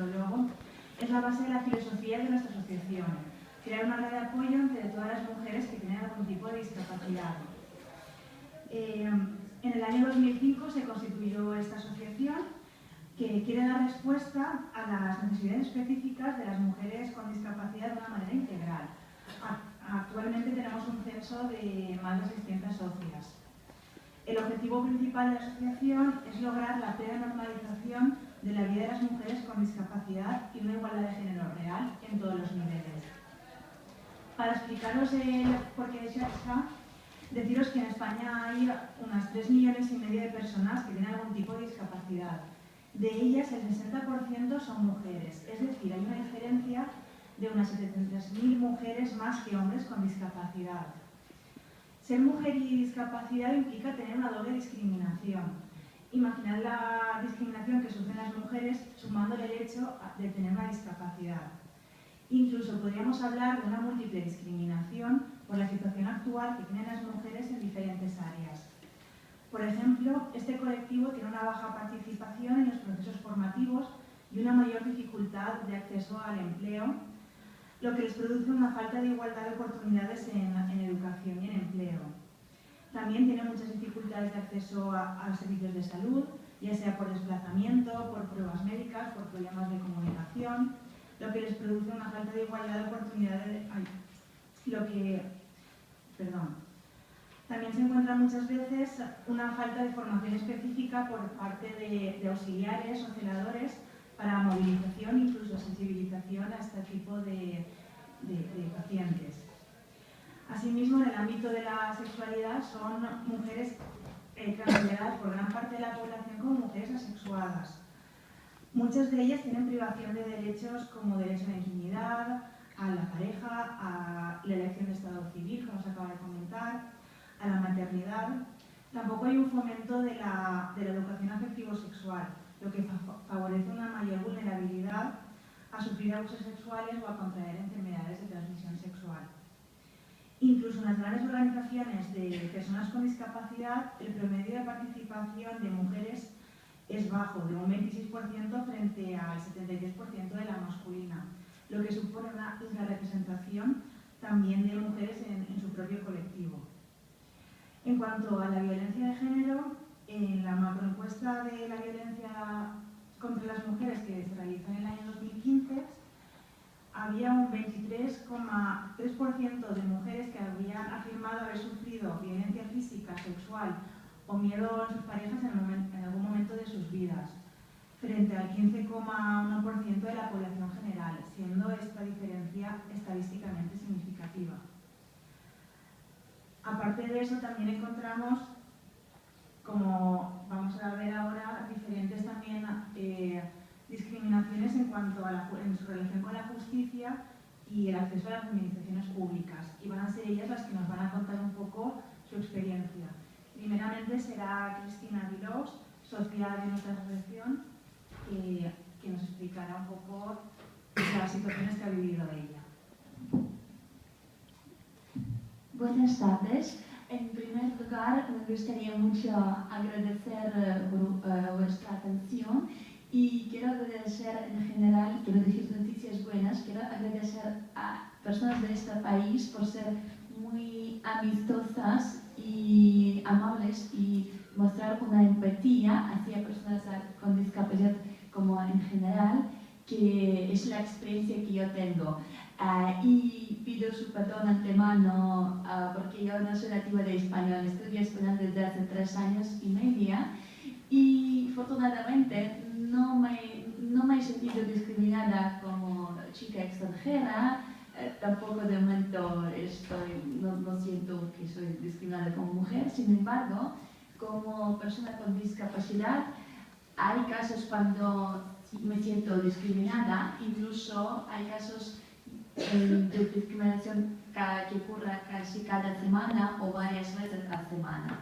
nuestro logo, es la base de la filosofía de nuestra asociación, crear una red de apoyo entre todas las mujeres que tienen algún tipo de discapacidad. En el año 2005 se constituyó esta asociación que quiere dar respuesta a las necesidades específicas de las mujeres con discapacidad de una manera integral. Actualmente tenemos un censo de más de 600 socias. El objetivo principal de la asociación es lograr la plena normalización de la vida de las mujeres con discapacidad y una igualdad de género real en todos los niveles. Para explicaros por qué es esto, deciros que en España hay unas 3,5 millones de personas que tienen algún tipo de discapacidad. De ellas, el 60% son mujeres, es decir, hay una diferencia de unas 700.000 mujeres más que hombres con discapacidad. Ser mujer y discapacidad implica tener una doble discriminación. Imaginad la discriminación que sufren las mujeres sumando el hecho de tener una discapacidad. Incluso podríamos hablar de una múltiple discriminación por la situación actual que tienen las mujeres en diferentes áreas. Por ejemplo, este colectivo tiene una baja participación en los procesos formativos y una mayor dificultad de acceso al empleo, lo que les produce una falta de igualdad de oportunidades en educación y en empleo. También tienen muchas dificultades de acceso a los servicios de salud, ya sea por desplazamiento, por pruebas médicas, por problemas de comunicación, lo que les produce una falta de igualdad de oportunidades. También se encuentra muchas veces una falta de formación específica por parte de auxiliares o celadores para movilización e incluso sensibilización a este tipo de pacientes. Asimismo, en el ámbito de la sexualidad son mujeres consideradas por gran parte de la población como mujeres asexuadas. Muchas de ellas tienen privación de derechos como derecho a la intimidad, a la pareja, a la elección de estado civil, como os acabo de comentar, a la maternidad. Tampoco hay un fomento de la educación afectivo-sexual, lo que favorece una mayor vulnerabilidad a sufrir abusos sexuales o a contraer enfermedades de transmisión sexual. Incluso en las grandes organizaciones de personas con discapacidad, el promedio de participación de mujeres es bajo, de un 26% frente al 73% de la masculina, lo que supone una infrarrepresentación también de mujeres en su propio colectivo. En cuanto a la violencia de género, en la macroencuesta de la violencia contra las mujeres que se realizó en el año 2015, había un 23,3% de mujeres que habían afirmado haber sufrido violencia física, sexual o miedo en sus parejas en algún momento de sus vidas, frente al 15,1% de la población general, siendo esta diferencia estadísticamente significativa. Aparte de eso, también encontramos, como vamos a ver ahora, diferentes también discriminaciones en cuanto a en su relación con la justicia y el acceso a las administraciones públicas. Y van a ser ellas las que nos van a contar un poco su experiencia. Primeramente será Cristina Vilós, socia de nuestra asociación, que nos explicará un poco las situaciones que ha vivido ella. Buenas tardes. En primer lugar, me gustaría mucho agradecer vuestra atención y quiero agradecer en general, quiero decir noticias buenas, quiero agradecer a personas de este país por ser muy amistosas y amables y mostrar una empatía hacia personas con discapacidad como en general, que es la experiencia que yo tengo. Y pido su perdón antemano porque yo no soy nativa de español, estudio español desde hace 3 años y medio y afortunadamente no me he sentido discriminada como chica extranjera, tampoco de momento no siento que soy discriminada como mujer. Sin embargo, como persona con discapacidad, hay casos cuando me siento discriminada, incluso hay casos de discriminación que ocurre casi cada semana o varias veces a la semana.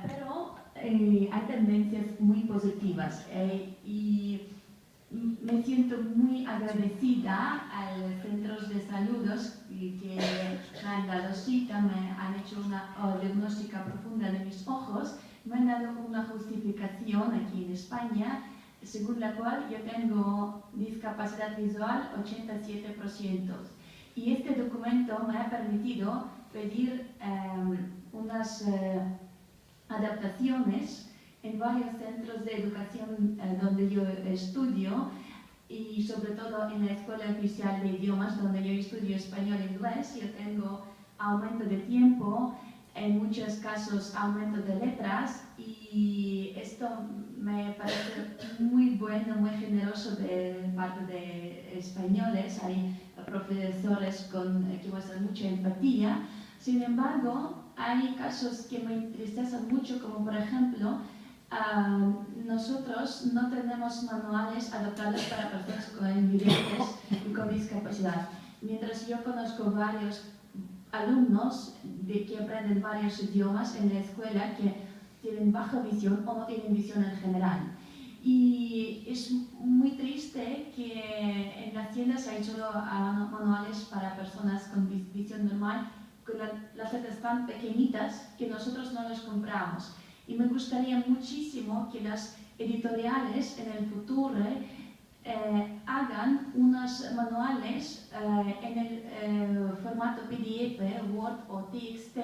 Pero hay tendencias muy positivas y me siento muy agradecida a los centros de salud que me han dado cita, me han hecho una diagnóstica profunda de mis ojos, me han dado una justificación aquí en España según la cual yo tengo discapacidad visual 87%. Y este documento me ha permitido pedir unas adaptaciones en varios centros de educación donde yo estudio, y sobre todo en la Escuela Oficial de Idiomas, donde yo estudio español e inglés. Yo tengo aumento de tiempo, en muchos casos aumento de letras, y esto me parece muy bueno, muy generoso de parte de españoles. Hay profesores que muestran mucha empatía. Sin embargo, hay casos que me entristecen mucho, como por ejemplo, nosotros no tenemos manuales adaptados para personas con invidentes y con discapacidad. Mientras yo conozco varios alumnos que aprenden varios idiomas en la escuela que tienen baja visión o no tienen visión en general. Y es muy triste que en las tiendas hay solo manuales para personas con visión normal, con las letras tan pequeñitas que nosotros no los compramos. Y me gustaría muchísimo que las editoriales en el futuro hagan unos manuales en el formato PDF, Word o TXT,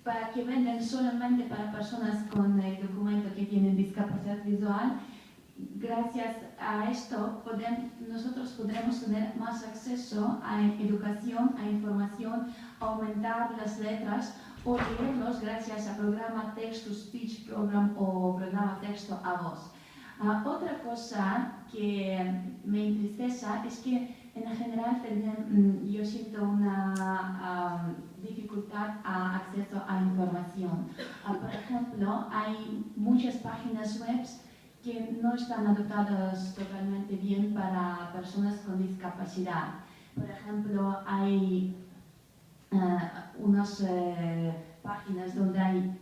para que vendan solamente para personas con el documento que tienen discapacidad visual. Gracias a esto nosotros podremos tener más acceso a educación, a información, aumentar las letras o leerlos gracias al programa Text-to-Speech Program o programa Texto a Voz. Otra cosa que me entristece es que en general yo siento una dificultad a acceso a información. Por ejemplo, hay muchas páginas web que no están adaptadas totalmente bien para personas con discapacidad. Por ejemplo, hay unas páginas donde hay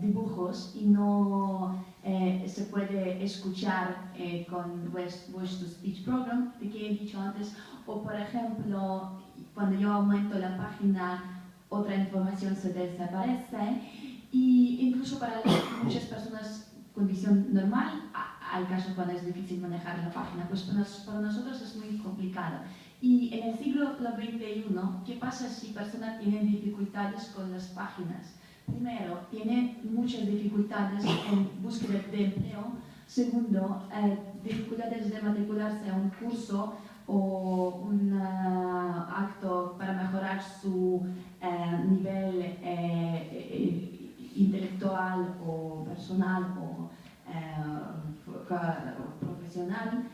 dibujos y no se puede escuchar con Voice-to-Speech Program, de que he dicho antes, o por ejemplo, cuando yo aumento la página, otra información se desaparece, y incluso para muchas personas con visión normal, hay casos cuando es difícil manejar la página, pues para nosotros es muy complicado. Y en el siglo XXI, ¿qué pasa si personas tienen dificultades con las páginas? Primero, tiene muchas dificultades en búsqueda de empleo. Segundo, dificultades de matricularse a un curso o un acto para mejorar su nivel intelectual o personal o profesional.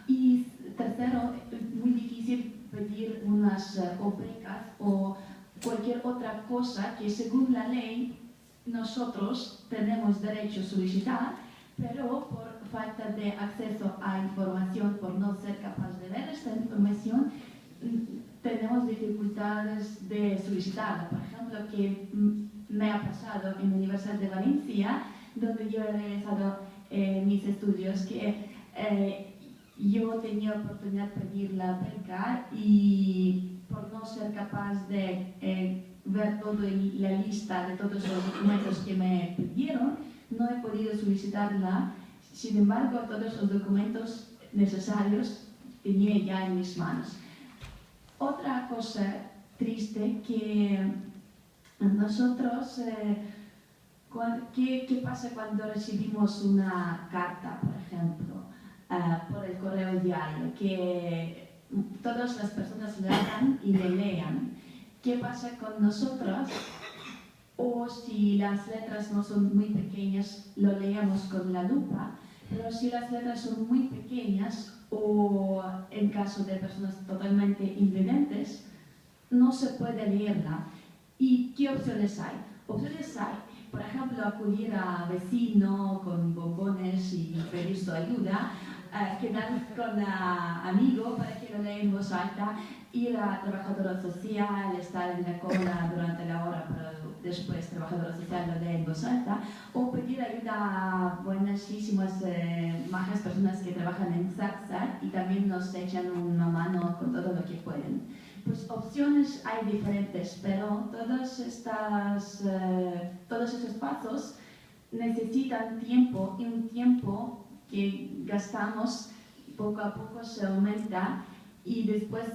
Y tercero, es muy difícil pedir unas becas o cualquier otra cosa que según la ley nosotros tenemos derecho a solicitar, pero por falta de acceso a información, por no ser capaz de ver esta información, tenemos dificultades de solicitarla. Por ejemplo, que me ha pasado en la Universidad de Valencia, donde yo he realizado mis estudios, que yo tenía oportunidad de pedir la beca y por no ser capaz de ver toda la lista de todos los documentos que me pidieron, no he podido solicitarla. Sin embargo, todos los documentos necesarios tenía ya en mis manos. Otra cosa triste que nosotros, ¿qué pasa cuando recibimos una carta, por ejemplo, por el correo diario, que todas las personas lean y le lean? ¿Qué pasa con nosotros? O si las letras no son muy pequeñas, lo leemos con la lupa, pero si las letras son muy pequeñas o en caso de personas totalmente invidentes, no se puede leerla. ¿Y qué opciones hay? Opciones hay, por ejemplo, acudir a vecino con bombones y pedir su ayuda, quedar con amigo para que lo lea en voz alta, ir a trabajadora social, estar en la cola durante la hora, pero después trabajadora social lo lee en voz alta, o pedir ayuda a buenísimas, majas personas que trabajan en SACSA y también nos echan una mano con todo lo que pueden. Pues opciones hay diferentes, pero todos estos pasos necesitan tiempo, y un tiempo que gastamos poco a poco se aumenta y después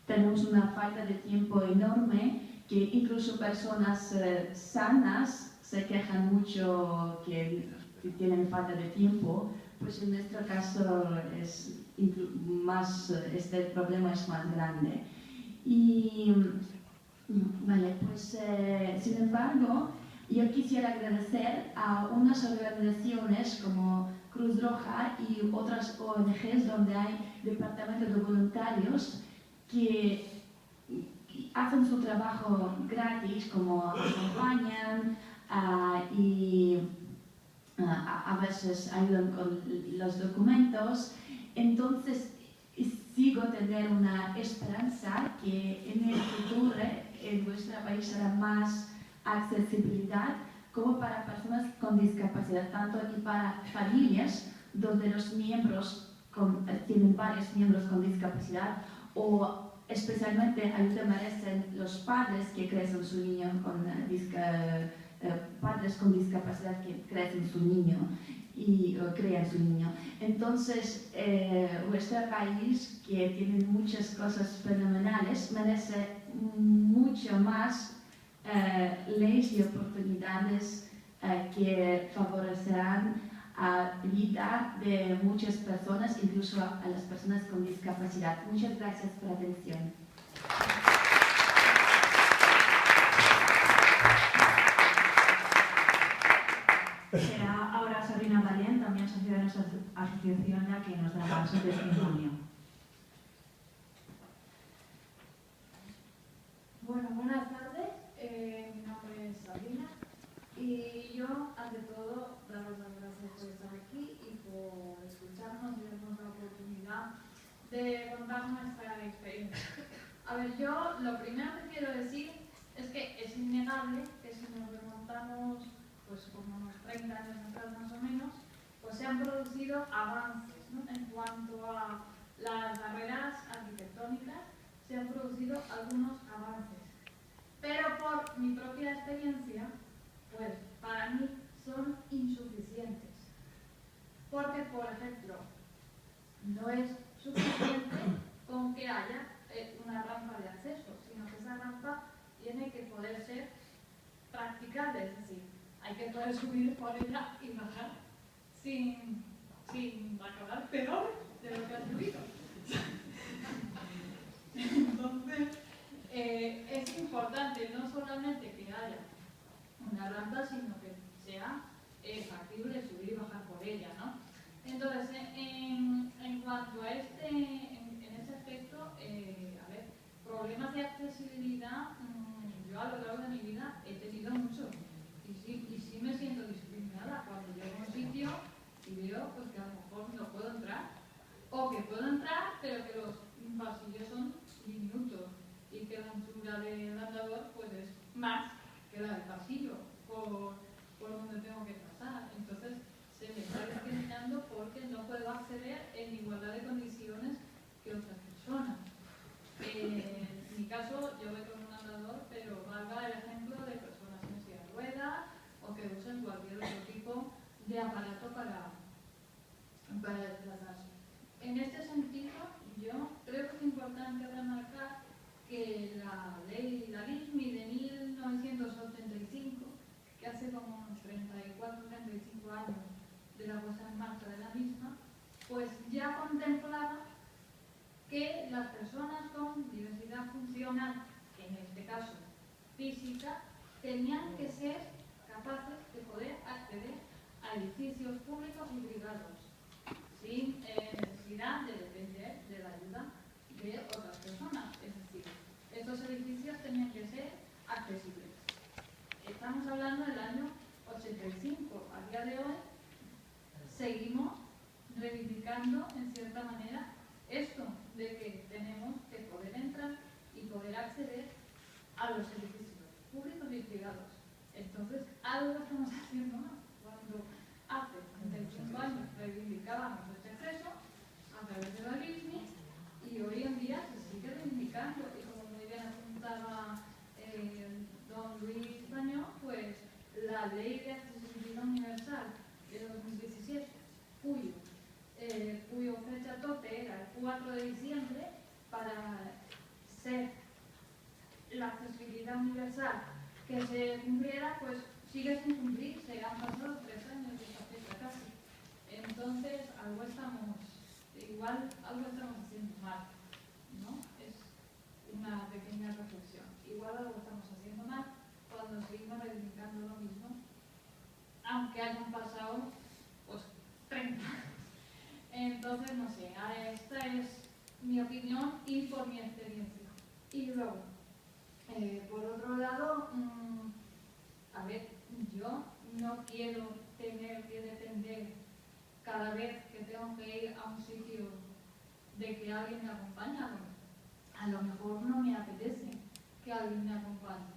tenemos una falta de tiempo enorme que incluso personas sanas se quejan mucho que tienen falta de tiempo, pues en nuestro caso este problema es más grande. Y vale, pues sin embargo, yo quisiera agradecer a unas organizaciones como Cruz Roja y otras ONGs donde hay departamentos de voluntarios que hacen su trabajo gratis, como acompañan y a veces ayudan con los documentos. Entonces, sigo teniendo una esperanza que en el futuro en nuestro país será más accesibilidad como para personas con discapacidad, tanto y para familias donde los miembros tienen varios miembros con discapacidad, o especialmente ayuda merecen los padres que crecen su niño con padres con discapacidad que crecen su niño y crean su niño. Entonces, nuestro país, que tiene muchas cosas fenomenales, merece mucho más leyes y oportunidades que favorecerán a la vida de muchas personas, incluso a las personas con discapacidad. Muchas gracias por la atención. Será ahora Sabrina Valén, también socia de nuestra asociación, la que nos dará su testimonio. Bueno, buenas tardes. Mi nombre es Sabrina y yo, ante todo, daros las gracias por estar aquí y por escucharnos y darnos la oportunidad de contar nuestra experiencia. A ver, yo lo primero que quiero decir es que es innegable que si nos remontamos pues como unos 30 años atrás más o menos, pues se han producido avances, ¿no? En cuanto a las barreras arquitectónicas, se han producido algunos avances. Pero por mi propia experiencia, pues para mí son insuficientes. Porque, por ejemplo, no es suficiente con que haya una rampa de acceso, sino que esa rampa tiene que poder ser practicable, es decir, hay que poder subir por ella y bajar sin acabar peor de lo que has subido. Entonces, es importante no solamente que haya una rampa, sino que sea factible subir y bajar por ella, ¿no? Entonces, en cuanto a en ese aspecto, a ver, problemas de accesibilidad, yo a lo largo de mi vida he tenido muchos. Y sí me siento discriminada cuando llego a un sitio y veo pues, que a lo mejor no puedo entrar, o que puedo entrar pero que los pasillos son diminutos y que la anchura del andador pues, es más que la del pasillo por donde tengo que pasar. Entonces se me está discriminando porque no puedo acceder en igualdad de condiciones que otras personas. En mi caso yo voy con un andador, pero valga el ejemplo de personas en silla de ruedas o que usen cualquier otro tipo de aparato para desplazarse. En este sentido, yo creo que es importante remarcar que la LISMI de 1985, que hace como unos 34-35 años de la puesta en marcha de la misma, pues ya contemplaba que las personas con diversidad funcional, en este caso física, tenían que ser capaces de poder acceder a edificios públicos y privados sin necesidad de depender de la ayuda de otras personas. Es decir, estos edificios tenían que ser accesibles. Estamos hablando del año 85. A día de hoy seguimos reivindicando en cierta manera esto de que tenemos que poder entrar y poder acceder a los edificios públicos y privados. Entonces, algo estamos haciendo más. Cuando hace 35 años reivindicábamos este acceso a través de la LISMI y hoy en día se sigue reivindicando. Y como muy bien apuntaba don Luis Bañó, pues la Ley de Accesibilidad Universal de 2017, cuyo tope era el 4 de diciembre para ser la accesibilidad universal que se cumpliera, pues sigue sin cumplirse. Han pasado 3 años de esta fecha casi. Entonces, igual algo estamos haciendo mal, ¿no? Es una pequeña reflexión. Igual algo estamos haciendo mal cuando seguimos reivindicando lo mismo, aunque hayan pasado pues 30. Entonces, no sé, esta es mi opinión y por mi experiencia. Y luego, por otro lado, a ver, yo no quiero tener que depender cada vez que tengo que ir a un sitio de que alguien me acompañe. A lo mejor no me apetece que alguien me acompañe.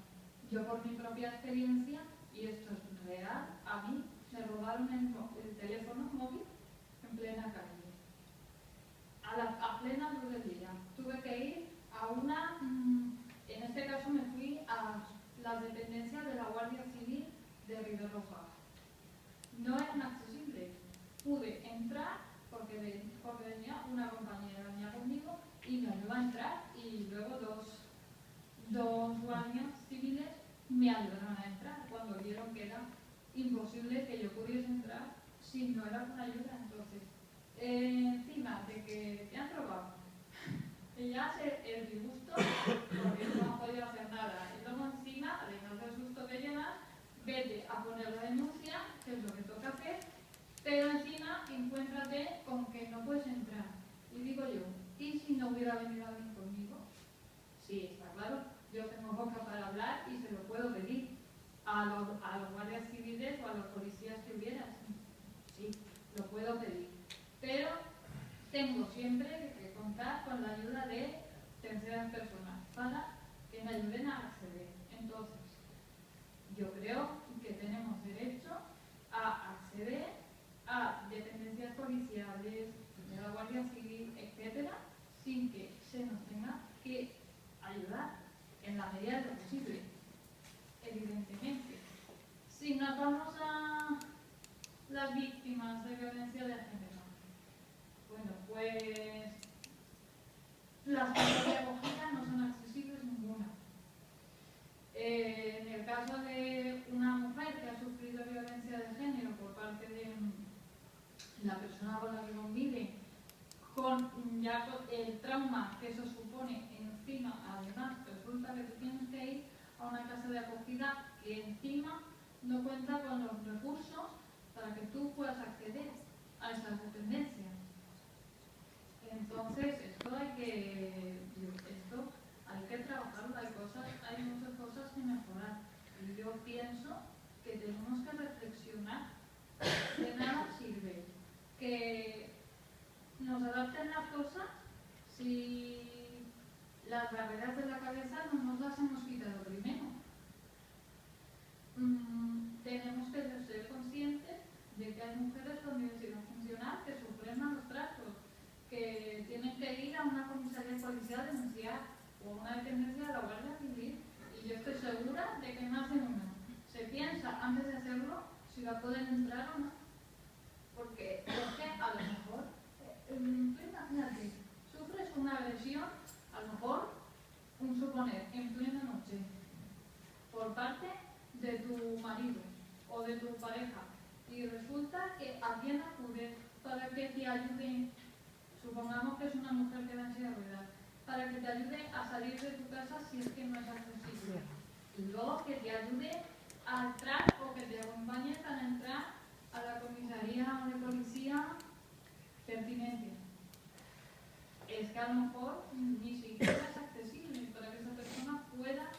Yo por mi propia experiencia, y esto es real, a mí me robaron el teléfono móvil en plena calle. A plena luz del día. Tuve que ir a en este caso me fui a las dependencias de la Guardia Civil de Riberroja. No eran accesibles. Pude entrar porque venía una compañera, venía conmigo y me ayudó a entrar, y luego dos guardias civiles me ayudaron a entrar cuando vieron que era imposible que yo pudiese entrar si no era con ayuda. Entonces, encima de que te han robado, y ya el disgusto porque no has podido hacer nada, y luego encima, además del susto que llevas, vete a poner la denuncia, que es lo que toca hacer, pero encima encuéntrate con que no puedes entrar. Y digo yo, ¿y si no hubiera venido alguien conmigo? Sí, está claro, yo tengo boca para hablar y se lo puedo pedir a los guardias civiles o a los policías que hubiera. Sí, lo puedo pedir. Pero tengo siempre que contar con la ayuda de terceras personas para que me ayuden a acceder. Entonces, yo creo que tenemos derecho a acceder a dependencias policiales, de la Guardia Civil, etcétera, sin que se nos tenga que ayudar en la medida de lo posible, evidentemente. Si nos vamos a las víctimas de violencia de género, bueno, pues las casas de acogida no son accesibles ninguna. En el caso de una mujer que ha sufrido violencia de género por parte de la persona con la que convive, con el trauma que eso supone encima, además resulta que tú tienes que ir a una casa de acogida que encima no cuenta con los recursos para que tú puedas acceder a esas dependencias. Entonces, esto hay que trabajarlo, hay muchas cosas que mejorar. Y yo pienso que tenemos que reflexionar. De nada sirve que nos adapten las cosas si las barreras de la cabeza no nos las hemos quitado primero. Tenemos que ser conscientes de que hay mujeres con diversidad funcional que sufren malos tratos, que tienen que ir a una comisaría policial a denunciar o a una dependencia de la Guardia Civil, y yo estoy segura de que más de una se piensa antes de hacerlo si la pueden entrar o no, porque es que a lo mejor, imagínate, sufres una agresión, a lo mejor, suponer, en plena noche, por parte de tu marido o de tu pareja, y resulta que a quién acude para que te ayude. Supongamos que es una mujer que va en silla de ruedas, para que te ayude a salir de tu casa si es que no es accesible. Y luego que te ayude a entrar o que te acompañe para entrar a la comisaría de policía pertinente. Es que a lo mejor ni siquiera es accesible para que esa persona pueda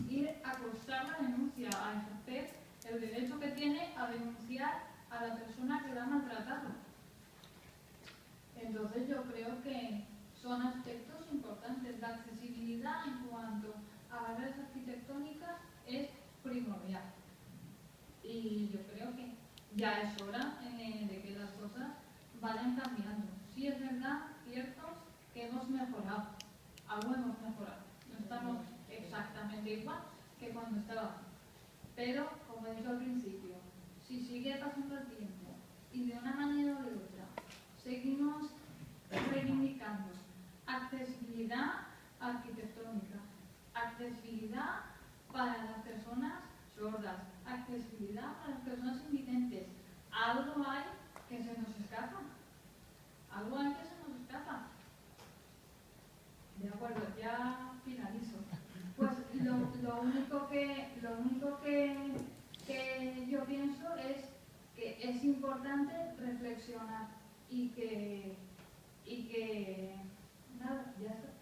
ir a cursar la denuncia, a ejercer el derecho que tiene a denunciar a la persona que la ha maltratado. Entonces yo creo que son aspectos importantes. La accesibilidad en cuanto a barreras arquitectónicas es primordial. Y yo creo que ya es hora de que las cosas vayan cambiando. Sí es verdad, cierto, que hemos mejorado. Algo hemos mejorado. No estamos exactamente igual que cuando estábamos. Pero, como he dicho al principio, si sigue pasando el tiempo y de una manera o de otra seguimos reivindicando accesibilidad arquitectónica, accesibilidad para las personas sordas, accesibilidad para las personas invidentes. Algo hay que se nos escapa. Algo hay que se nos escapa. De acuerdo, ya finalizo. Pues lo único que yo pienso es que es importante reflexionar y que nada, ya está.